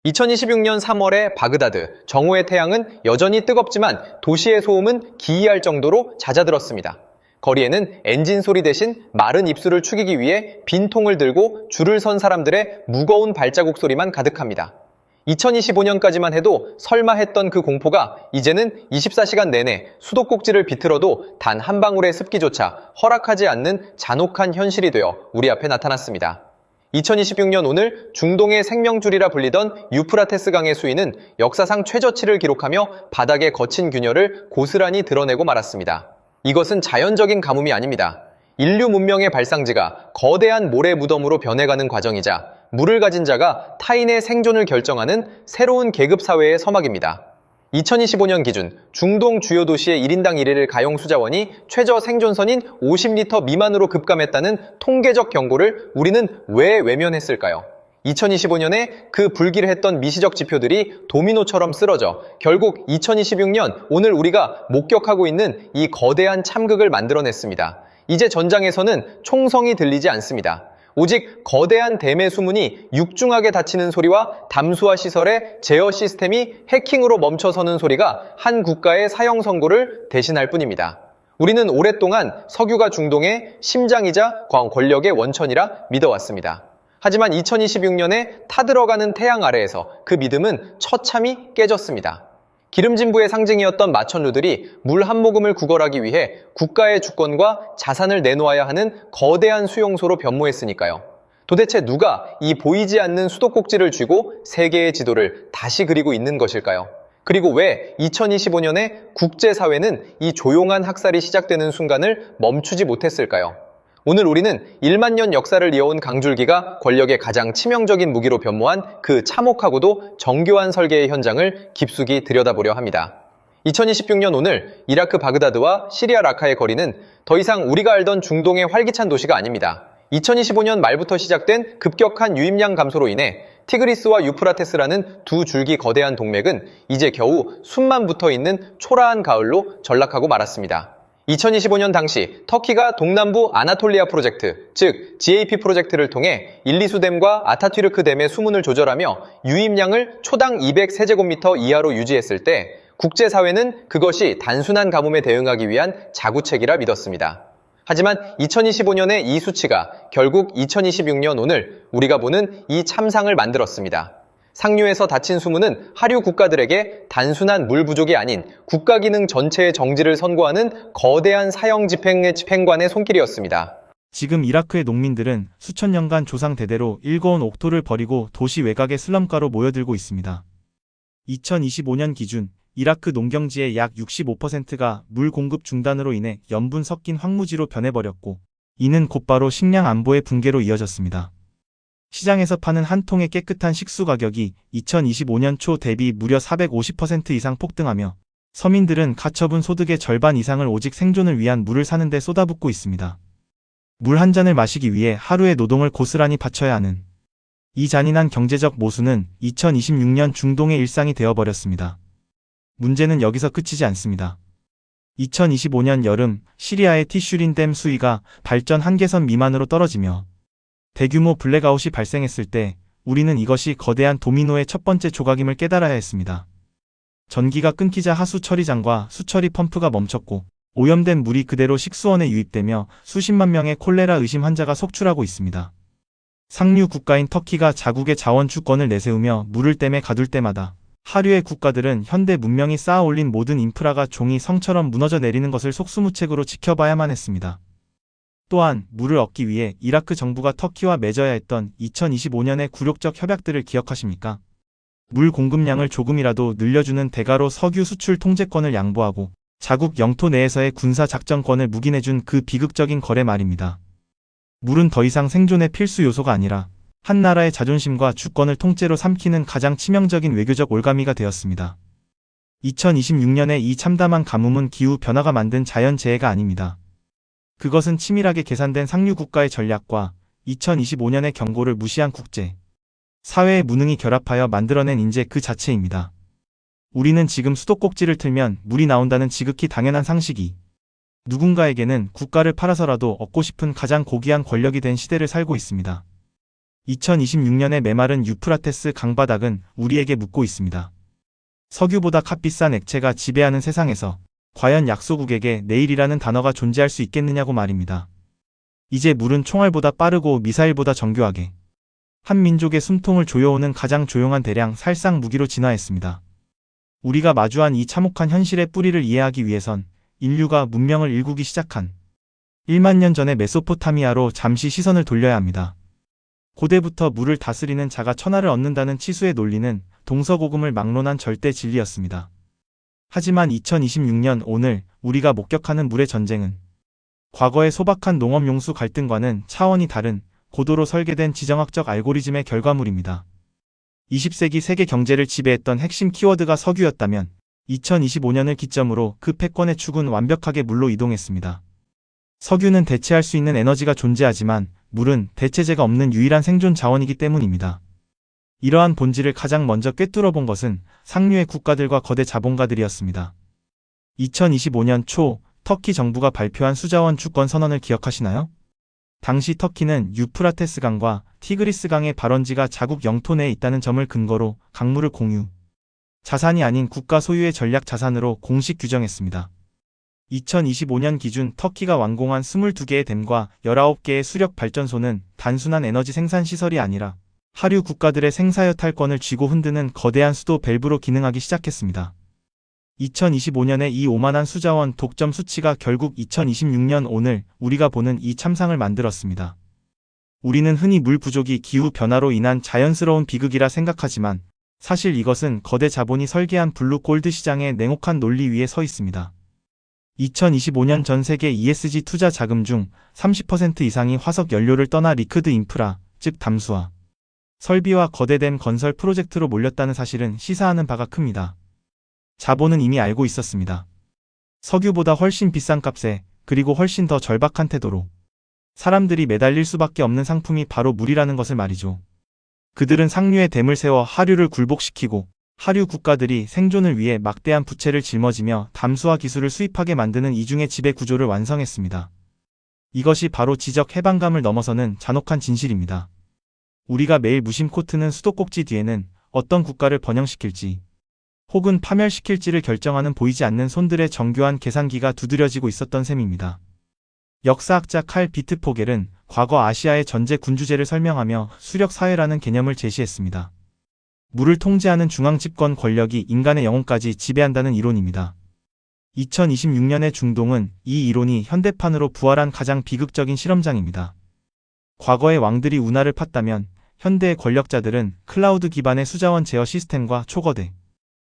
2026년 3월의 바그다드, 정오의 태양은 여전히 뜨겁지만 도시의 소음은 기이할 정도로 잦아들었습니다. 거리에는 엔진 소리 대신 마른 입술을 축이기 위해 빈 통을 들고 줄을 선 사람들의 무거운 발자국 소리만 가득합니다. 2025년까지만 해도 설마 했던 그 공포가 이제는 24시간 내내 수도꼭지를 비틀어도 단 한 방울의 습기조차 허락하지 않는 잔혹한 현실이 되어 우리 앞에 나타났습니다. 2026년 오늘 중동의 생명줄이라 불리던 유프라테스 강의 수위는 역사상 최저치를 기록하며 바닥의 거친 균열을 고스란히 드러내고 말았습니다. 이것은 자연적인 가뭄이 아닙니다. 인류 문명의 발상지가 거대한 모래 무덤으로 변해가는 과정이자 물을 가진 자가 타인의 생존을 결정하는 새로운 계급 사회의 서막입니다. 2025년 기준 중동 주요 도시의 1인당 1일 가용 수자원이 최저 생존선인 50리터 미만으로 급감했다는 통계적 경고를 우리는 왜 외면했을까요? 2025년에 그 불길했던 미시적 지표들이 도미노처럼 쓰러져 결국 2026년 오늘 우리가 목격하고 있는 이 거대한 참극을 만들어냈습니다. 이제 전장에서는 총성이 들리지 않습니다. 오직 거대한 댐의 수문이 육중하게 닫히는 소리와 담수화 시설의 제어 시스템이 해킹으로 멈춰서는 소리가 한 국가의 사형 선고를 대신할 뿐입니다. 우리는 오랫동안 석유가 중동의 심장이자 권력의 원천이라 믿어왔습니다. 하지만 2026년에 타들어가는 태양 아래에서 그 믿음은 처참히 깨졌습니다. 기름진부의 상징이었던 마천루들이 물 한 모금을 구걸하기 위해 국가의 주권과 자산을 내놓아야 하는 거대한 수용소로 변모했으니까요. 도대체 누가 이 보이지 않는 수도꼭지를 쥐고 세계의 지도를 다시 그리고 있는 것일까요? 그리고 왜 2025년에 국제사회는 이 조용한 학살이 시작되는 순간을 멈추지 못했을까요? 오늘 우리는 1만 년 역사를 이어온 강줄기가 권력의 가장 치명적인 무기로 변모한 그 참혹하고도 정교한 설계의 현장을 깊숙이 들여다보려 합니다. 2026년 오늘 이라크 바그다드와 시리아 라카의 거리는 더 이상 우리가 알던 중동의 활기찬 도시가 아닙니다. 2025년 말부터 시작된 급격한 유입량 감소로 인해 티그리스와 유프라테스라는 두 줄기 거대한 동맥은 이제 겨우 숨만 붙어 있는 초라한 가을로 전락하고 말았습니다. 2025년 당시 터키가 동남부 아나톨리아 프로젝트, 즉 GAP 프로젝트를 통해 일리수댐과 아타튀르크 댐의 수문을 조절하며 유입량을 초당 200세제곱미터 이하로 유지했을 때 국제사회는 그것이 단순한 가뭄에 대응하기 위한 자구책이라 믿었습니다. 하지만 2025년의 이 수치가 결국 2026년 오늘 우리가 보는 이 참상을 만들었습니다. 상류에서 닫힌 수문은 하류 국가들에게 단순한 물 부족이 아닌 국가 기능 전체의 정지를 선고하는 거대한 사형 집행관의 손길이었습니다. 지금 이라크의 농민들은 수천 년간 조상 대대로 일궈온 옥토를 버리고 도시 외곽의 슬럼가로 모여들고 있습니다. 2025년 기준 이라크 농경지의 약 65%가 물 공급 중단으로 인해 염분 섞인 황무지로 변해버렸고, 이는 곧바로 식량 안보의 붕괴로 이어졌습니다. 시장에서 파는 한 통의 깨끗한 식수 가격이 2025년 초 대비 무려 450% 이상 폭등하며 서민들은 가처분 소득의 절반 이상을 오직 생존을 위한 물을 사는 데 쏟아붓고 있습니다. 물 한 잔을 마시기 위해 하루의 노동을 고스란히 바쳐야 하는 이 잔인한 경제적 모순은 2026년 중동의 일상이 되어버렸습니다. 문제는 여기서 끝이지 않습니다. 2025년 여름 시리아의 티슈린 댐 수위가 발전 한계선 미만으로 떨어지며 대규모 블랙아웃이 발생했을 때 우리는 이것이 거대한 도미노의 첫 번째 조각임을 깨달아야 했습니다. 전기가 끊기자 하수 처리장과 수처리 펌프가 멈췄고 오염된 물이 그대로 식수원에 유입되며 수십만 명의 콜레라 의심 환자가 속출하고 있습니다. 상류 국가인 터키가 자국의 자원 주권을 내세우며 물을 댐에 가둘 때마다 하류의 국가들은 현대 문명이 쌓아올린 모든 인프라가 종이 성처럼 무너져 내리는 것을 속수무책으로 지켜봐야만 했습니다. 또한 물을 얻기 위해 이라크 정부가 터키와 맺어야 했던 2025년의 굴욕적 협약들을 기억하십니까? 물 공급량을 조금이라도 늘려주는 대가로 석유 수출 통제권을 양보하고 자국 영토 내에서의 군사 작전권을 묵인해준 그 비극적인 거래 말입니다. 물은 더 이상 생존의 필수 요소가 아니라 한 나라의 자존심과 주권을 통째로 삼키는 가장 치명적인 외교적 올가미가 되었습니다. 2026년의 이 참담한 가뭄은 기후 변화가 만든 자연재해가 아닙니다. 그것은 치밀하게 계산된 상류 국가의 전략과 2025년의 경고를 무시한 국제 사회의 무능이 결합하여 만들어낸 인재 그 자체입니다. 우리는 지금 수도꼭지를 틀면 물이 나온다는 지극히 당연한 상식이 누군가에게는 국가를 팔아서라도 얻고 싶은 가장 고귀한 권력이 된 시대를 살고 있습니다. 2026년에 메마른 유프라테스 강바닥은 우리에게 묻고 있습니다. 석유보다 값비싼 액체가 지배하는 세상에서 과연 약소국에게 내일이라는 단어가 존재할 수 있겠느냐고 말입니다. 이제 물은 총알보다 빠르고 미사일보다 정교하게 한 민족의 숨통을 조여오는 가장 조용한 대량 살상 무기로 진화했습니다. 우리가 마주한 이 참혹한 현실의 뿌리를 이해하기 위해선 인류가 문명을 일구기 시작한 1만 년 전의 메소포타미아로 잠시 시선을 돌려야 합니다. 고대부터 물을 다스리는 자가 천하를 얻는다는 치수의 논리는 동서고금을 막론한 절대 진리였습니다. 하지만 2026년 오늘 우리가 목격하는 물의 전쟁은 과거의 소박한 농업용수 갈등과는 차원이 다른 고도로 설계된 지정학적 알고리즘의 결과물입니다. 20세기 세계 경제를 지배했던 핵심 키워드가 석유였다면 2025년을 기점으로 그 패권의 축은 완벽하게 물로 이동했습니다. 석유는 대체할 수 있는 에너지가 존재하지만 물은 대체제가 없는 유일한 생존 자원이기 때문입니다. 이러한 본질을 가장 먼저 꿰뚫어 본 것은 상류의 국가들과 거대 자본가들이었습니다. 2025년 초 터키 정부가 발표한 수자원 주권 선언을 기억하시나요? 당시 터키는 유프라테스 강과 티그리스 강의 발원지가 자국 영토 내에 있다는 점을 근거로 강물을 공유, 자산이 아닌 국가 소유의 전략 자산으로 공식 규정했습니다. 2025년 기준 터키가 완공한 22개의 댐과 19개의 수력 발전소는 단순한 에너지 생산 시설이 아니라 하류 국가들의 생사여탈권을 쥐고 흔드는 거대한 수도 밸브로 기능하기 시작했습니다. 2025년에 이 오만한 수자원 독점 수치가 결국 2026년 오늘 우리가 보는 이 참상을 만들었습니다. 우리는 흔히 물 부족이 기후 변화로 인한 자연스러운 비극이라 생각하지만 사실 이것은 거대 자본이 설계한 블루 골드 시장의 냉혹한 논리 위에 서 있습니다. 2025년 전 세계 ESG 투자 자금 중 30% 이상이 화석 연료를 떠나 리퀴드 인프라, 즉 담수화, 설비와 거대댐 건설 프로젝트로 몰렸다는 사실은 시사하는 바가 큽니다. 자본은 이미 알고 있었습니다. 석유보다 훨씬 비싼 값에 그리고 훨씬 더 절박한 태도로 사람들이 매달릴 수밖에 없는 상품이 바로 물이라는 것을 말이죠. 그들은 상류에 댐을 세워 하류를 굴복시키고 하류 국가들이 생존을 위해 막대한 부채를 짊어지며 담수화 기술을 수입하게 만드는 이중의 지배 구조를 완성했습니다. 이것이 바로 지적 해방감을 넘어서는 잔혹한 진실입니다. 우리가 매일 무심코 트는 수도꼭지 뒤에는 어떤 국가를 번영시킬지 혹은 파멸시킬지를 결정하는 보이지 않는 손들의 정교한 계산기가 두드려지고 있었던 셈입니다. 역사학자 칼 비트포겔은 과거 아시아의 전제 군주제를 설명하며 수력사회라는 개념을 제시했습니다. 물을 통제하는 중앙집권 권력이 인간의 영혼까지 지배한다는 이론입니다. 2026년의 중동은 이 이론이 현대판으로 부활한 가장 비극적인 실험장입니다. 과거의 왕들이 운하를 팠다면 현대의 권력자들은 클라우드 기반의 수자원 제어 시스템과 초거대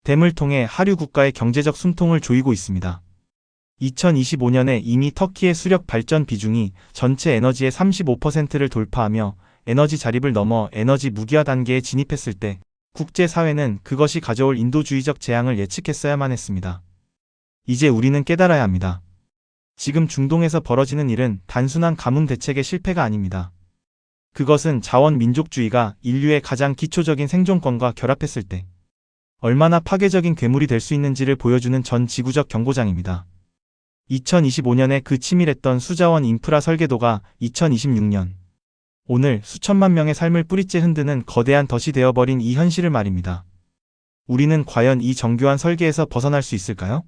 댐을 통해 하류 국가의 경제적 숨통을 조이고 있습니다. 2025년에 이미 터키의 수력 발전 비중이 전체 에너지의 35%를 돌파하며 에너지 자립을 넘어 에너지 무기화 단계에 진입했을 때 국제사회는 그것이 가져올 인도주의적 재앙을 예측했어야만 했습니다. 이제 우리는 깨달아야 합니다. 지금 중동에서 벌어지는 일은 단순한 가뭄 대책의 실패가 아닙니다. 그것은 자원 민족주의가 인류의 가장 기초적인 생존권과 결합했을 때 얼마나 파괴적인 괴물이 될 수 있는지를 보여주는 전 지구적 경고장입니다. 2025년에 그 치밀했던 수자원 인프라 설계도가 2026년 오늘 수천만 명의 삶을 뿌리째 흔드는 거대한 덫이 되어버린 이 현실을 말입니다. 우리는 과연 이 정교한 설계에서 벗어날 수 있을까요?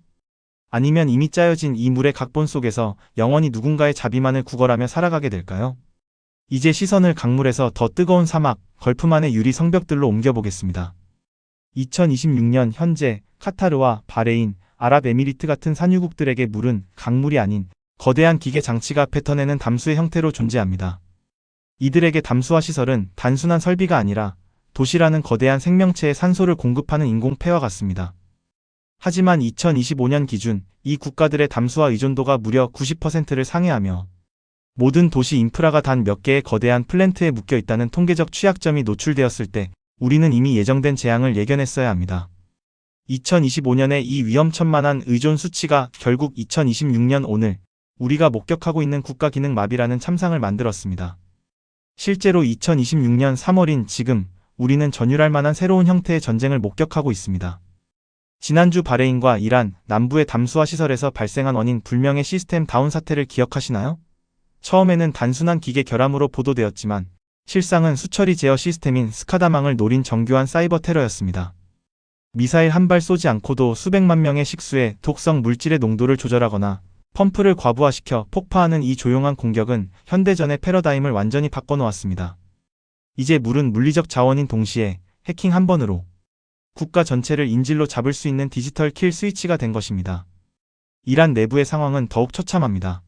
아니면 이미 짜여진 이 물의 각본 속에서 영원히 누군가의 자비만을 구걸하며 살아가게 될까요? 이제 시선을 강물에서 더 뜨거운 사막, 걸프만의 유리 성벽들로 옮겨보겠습니다. 2026년 현재 카타르와 바레인, 아랍에미리트 같은 산유국들에게 물은 강물이 아닌 거대한 기계 장치가 뱉어내는 담수의 형태로 존재합니다. 이들에게 담수화 시설은 단순한 설비가 아니라 도시라는 거대한 생명체의 산소를 공급하는 인공폐와 같습니다. 하지만 2025년 기준 이 국가들의 담수화 의존도가 무려 90%를 상회하며 모든 도시 인프라가 단 몇 개의 거대한 플랜트에 묶여 있다는 통계적 취약점이 노출되었을 때 우리는 이미 예정된 재앙을 예견했어야 합니다. 2025년의 이 위험천만한 의존 수치가 결국 2026년 오늘 우리가 목격하고 있는 국가기능 마비라는 참상을 만들었습니다. 실제로 2026년 3월인 지금 우리는 전율할 만한 새로운 형태의 전쟁을 목격하고 있습니다. 지난주 바레인과 이란 남부의 담수화 시설에서 발생한 원인 불명의 시스템 다운 사태를 기억하시나요? 처음에는 단순한 기계 결함으로 보도되었지만 실상은 수처리 제어 시스템인 스카다망을 노린 정교한 사이버 테러였습니다. 미사일 한 발 쏘지 않고도 수백만 명의 식수에 독성 물질의 농도를 조절하거나 펌프를 과부하시켜 폭파하는 이 조용한 공격은 현대전의 패러다임을 완전히 바꿔놓았습니다. 이제 물은 물리적 자원인 동시에 해킹 한 번으로 국가 전체를 인질로 잡을 수 있는 디지털 킬 스위치가 된 것입니다. 이란 내부의 상황은 더욱 처참합니다.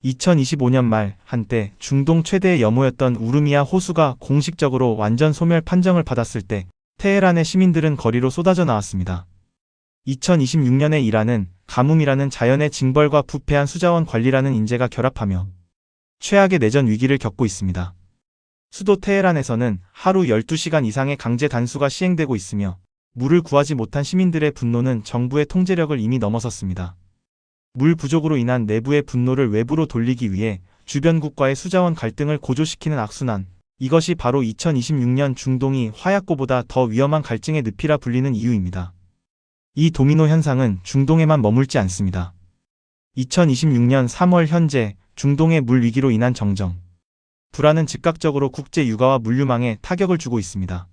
2025년 말 한때 중동 최대의 염호였던 우르미아 호수가 공식적으로 완전 소멸 판정을 받았을 때 테헤란의 시민들은 거리로 쏟아져 나왔습니다. 2026년에 이란은 가뭄이라는 자연의 징벌과 부패한 수자원 관리라는 인재가 결합하며 최악의 내전 위기를 겪고 있습니다. 수도 테헤란에서는 하루 12시간 이상의 강제 단수가 시행되고 있으며 물을 구하지 못한 시민들의 분노는 정부의 통제력을 이미 넘어섰습니다. 물 부족으로 인한 내부의 분노를 외부로 돌리기 위해 주변국과의 수자원 갈등을 고조시키는 악순환. 이것이 바로 2026년 중동이 화약고보다 더 위험한 갈증의 늪이라 불리는 이유입니다. 이 도미노 현상은 중동에만 머물지 않습니다. 2026년 3월 현재 중동의 물 위기로 인한 정정, 불안은 즉각적으로 국제 육아와 물류망에 타격을 주고 있습니다.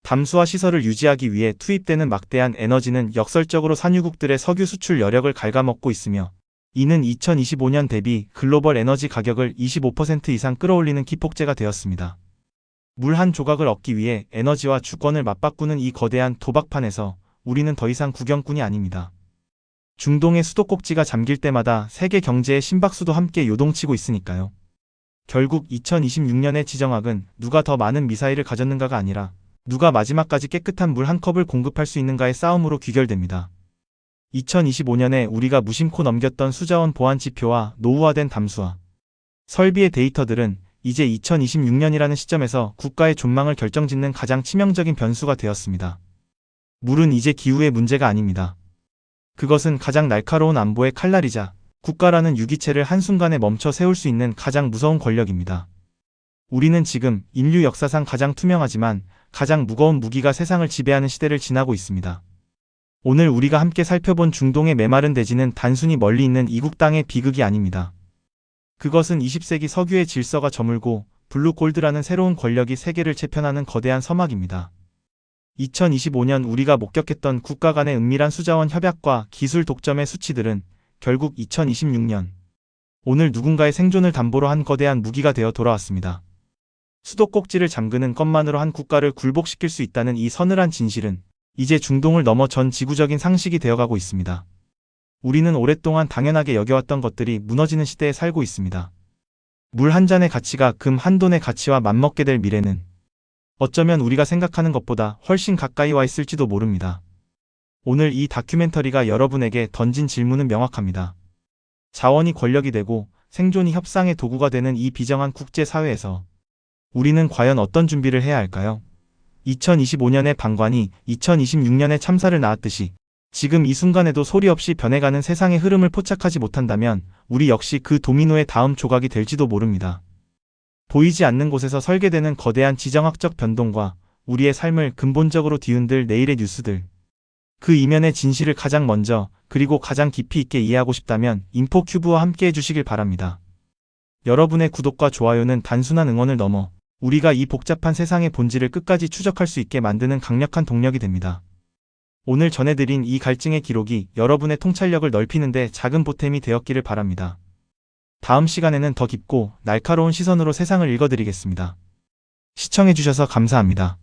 담수화 시설을 유지하기 위해 투입되는 막대한 에너지는 역설적으로 산유국들의 석유 수출 여력을 갉아먹고 있으며 이는 2025년 대비 글로벌 에너지 가격을 25% 이상 끌어올리는 기폭제가 되었습니다. 물 한 조각을 얻기 위해 에너지와 주권을 맞바꾸는 이 거대한 도박판에서 우리는 더 이상 구경꾼이 아닙니다. 중동의 수도꼭지가 잠길 때마다 세계 경제의 심박수도 함께 요동치고 있으니까요. 결국 2026년의 지정학은 누가 더 많은 미사일을 가졌는가가 아니라 누가 마지막까지 깨끗한 물 한 컵을 공급할 수 있는가의 싸움으로 귀결됩니다. 2025년에 우리가 무심코 넘겼던 수자원 보안 지표와 노후화된 담수화, 설비의 데이터들은 이제 2026년이라는 시점에서 국가의 존망을 결정짓는 가장 치명적인 변수가 되었습니다. 물은 이제 기후의 문제가 아닙니다. 그것은 가장 날카로운 안보의 칼날이자 국가라는 유기체를 한순간에 멈춰 세울 수 있는 가장 무서운 권력입니다. 우리는 지금 인류 역사상 가장 투명하지만 가장 무거운 무기가 세상을 지배하는 시대를 지나고 있습니다. 오늘 우리가 함께 살펴본 중동의 메마른 대지는 단순히 멀리 있는 이국 땅의 비극이 아닙니다. 그것은 20세기 석유의 질서가 저물고 블루골드라는 새로운 권력이 세계를 재편하는 거대한 서막입니다. 2025년 우리가 목격했던 국가 간의 은밀한 수자원 협약과 기술 독점의 수치들은 결국 2026년 오늘 누군가의 생존을 담보로 한 거대한 무기가 되어 돌아왔습니다. 수도꼭지를 잠그는 것만으로 한 국가를 굴복시킬 수 있다는 이 서늘한 진실은 이제 중동을 넘어 전 지구적인 상식이 되어가고 있습니다. 우리는 오랫동안 당연하게 여겨왔던 것들이 무너지는 시대에 살고 있습니다. 물 한 잔의 가치가 금 한 돈의 가치와 맞먹게 될 미래는 어쩌면 우리가 생각하는 것보다 훨씬 가까이 와 있을지도 모릅니다. 오늘 이 다큐멘터리가 여러분에게 던진 질문은 명확합니다. 자원이 권력이 되고 생존이 협상의 도구가 되는 이 비정한 국제사회에서 우리는 과연 어떤 준비를 해야 할까요? 2025년의 방관이 2026년의 참사를 낳았듯이 지금 이 순간에도 소리 없이 변해가는 세상의 흐름을 포착하지 못한다면 우리 역시 그 도미노의 다음 조각이 될지도 모릅니다. 보이지 않는 곳에서 설계되는 거대한 지정학적 변동과 우리의 삶을 근본적으로 뒤흔들 내일의 뉴스들. 그 이면의 진실을 가장 먼저 그리고 가장 깊이 있게 이해하고 싶다면 인포큐브와 함께 해주시길 바랍니다. 여러분의 구독과 좋아요는 단순한 응원을 넘어 우리가 이 복잡한 세상의 본질을 끝까지 추적할 수 있게 만드는 강력한 동력이 됩니다. 오늘 전해드린 이 갈증의 기록이 여러분의 통찰력을 넓히는 데 작은 보탬이 되었기를 바랍니다. 다음 시간에는 더 깊고 날카로운 시선으로 세상을 읽어드리겠습니다. 시청해주셔서 감사합니다.